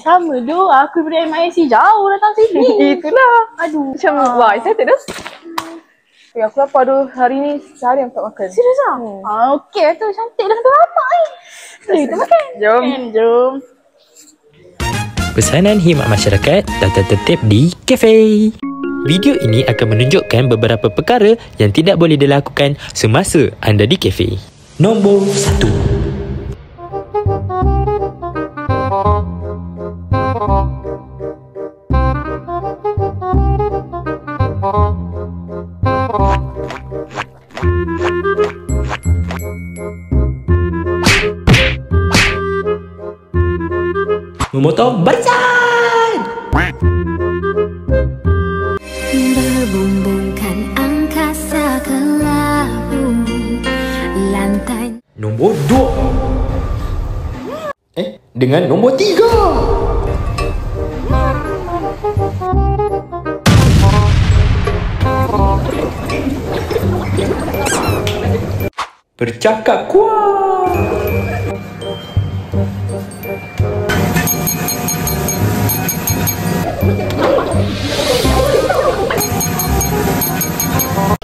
sama tu. Aku daripada MIC jauh datang sini. Itulah. Aduh. Macam, wah, excited dah. Okay, aku lapar tu. Hari ni sehari aku tak makan. Serius lah? Okey tu. Cantik dah tu lama ni. Kita makan. Jom. Jom. Pesanan khidmat masyarakat tata tertib di kafe. Video ini akan menunjukkan beberapa perkara yang tidak boleh dilakukan semasa anda di kafe. Nombor 1. Memotong barisan. Berbumbungkan angkasa ke labu lantai. Nombor 2. Dengan nombor 3. Bercakap kuat.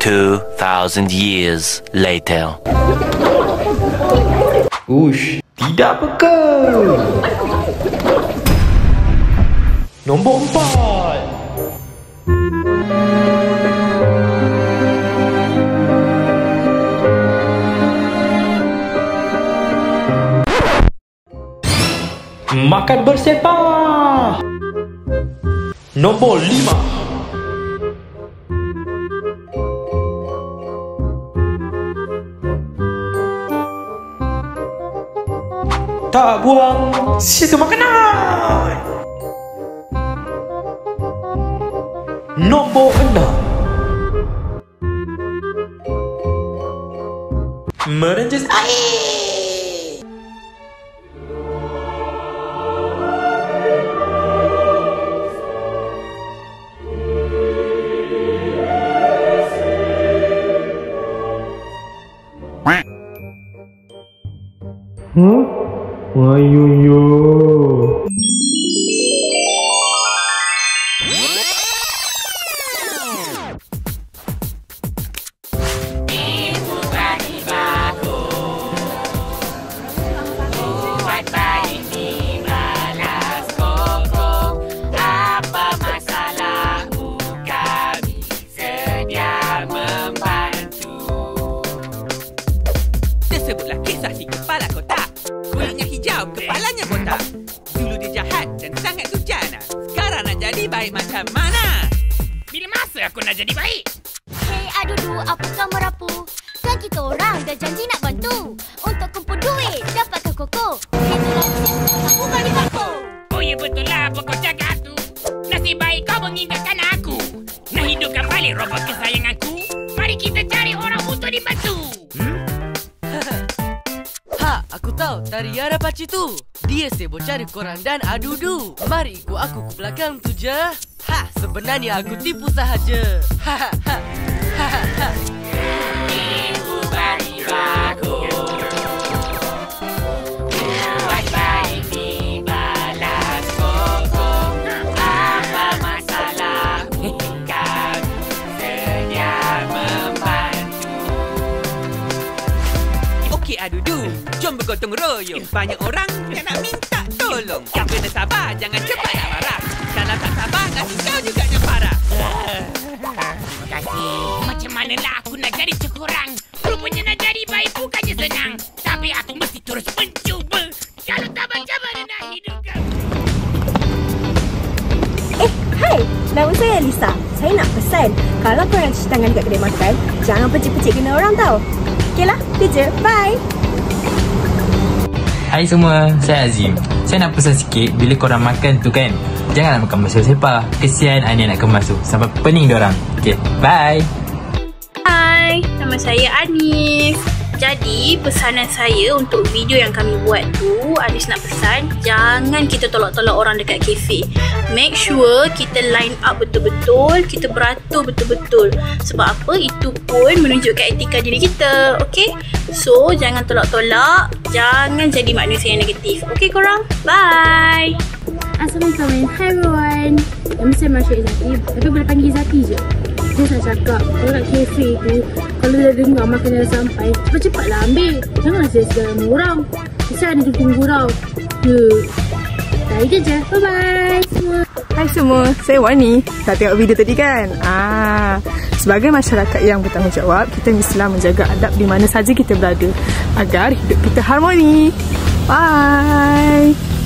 $2,000 years later. Ush, tidak bekal. Nombor 4. Makan bersepah. Nombor 5. Tak buang sisa makanan. Nombor 6. Merenjes air. Ayuyo. Ibu bagi baku buat baik di balas koko. Apa masalahmu, kami sedia membantu. Tersebutlah kisah si kepala kotak. Kulitnya hijau, kepalanya botak. Dulu dia jahat dan sangat durjana. Sekarang nak jadi baik macam mana? Bila masa aku nak jadi baik? Hei adudu, apakah merapu? Kan kita orang dah janji nak bantu. Untuk kumpul duit, dapatkan koko. Itulah aku bagi baku. Oh ya betul lah apa kau cakap tu. Nasib baik kau mengingatkan aku. Nak hidupkan balik robot kesayanganku. Mari kita cari orang untuk dibantu. Aku tahu Tariara Paci tu. Dia sibuk cari koran dan adudu. Mari ikut aku ke belakang tu je. Sebenarnya aku tipu sahaja. Ibu bagi baku buat baik di balas koko. Apa masalahmu, kami sedia membantu. Okey adudu, jom bergotong royong. Banyak orang yang nak minta tolong. Kau kena sabar, jangan cepat nak marah. Kalau tak sabar, nanti kau juga yang parah. Terima kasih. Macam manalah aku nak jadi cekurang. Rupanya nak jadi baik bukannya senang. Tapi aku mesti terus mencuba. Kalau tak macam mana nak hidupkan. Hai, nama saya Lisa. Saya nak pesan, kalau korang cuci tangan dekat kedai makan, jangan pecik-pecik kena orang tau. Okeylah, kerja. Bye. Hai semua, saya Azim. Saya nak pesan sikit, bila korang makan tu kan, janganlah makan bersepah. Kesian Ania nak kemas tu, sampai pening diorang. Okay, bye. Hai, nama saya Anis. Jadi, pesanan saya untuk video yang kami buat tu, Anis nak pesan, jangan kita tolak-tolak orang dekat kafe. Make sure kita line up betul-betul, kita beratur betul-betul. Sebab apa? Itu pun menunjukkan etika diri kita. Okay? So, jangan tolak-tolak, jangan jadi manusia yang negatif. Okay korang? Bye! Assalamualaikum. Hi everyone. Nama saya Masyid Zati. Tapi boleh panggil Zati je. Dia saya cakap, kalau kat kafe tu, kalau dah dengar makanan dah sampai, cepat-cepatlah ambil. Janganlah sia-sia dengan orang. Kesian dia tunggu tau. Dah itu je. Bye-bye semua. Hai semua, saya Wani. Dah tengok video tadi kan? Sebagai masyarakat yang bertanggungjawab, kita mestilah menjaga adab di mana saja kita berada agar hidup kita harmoni. Bye.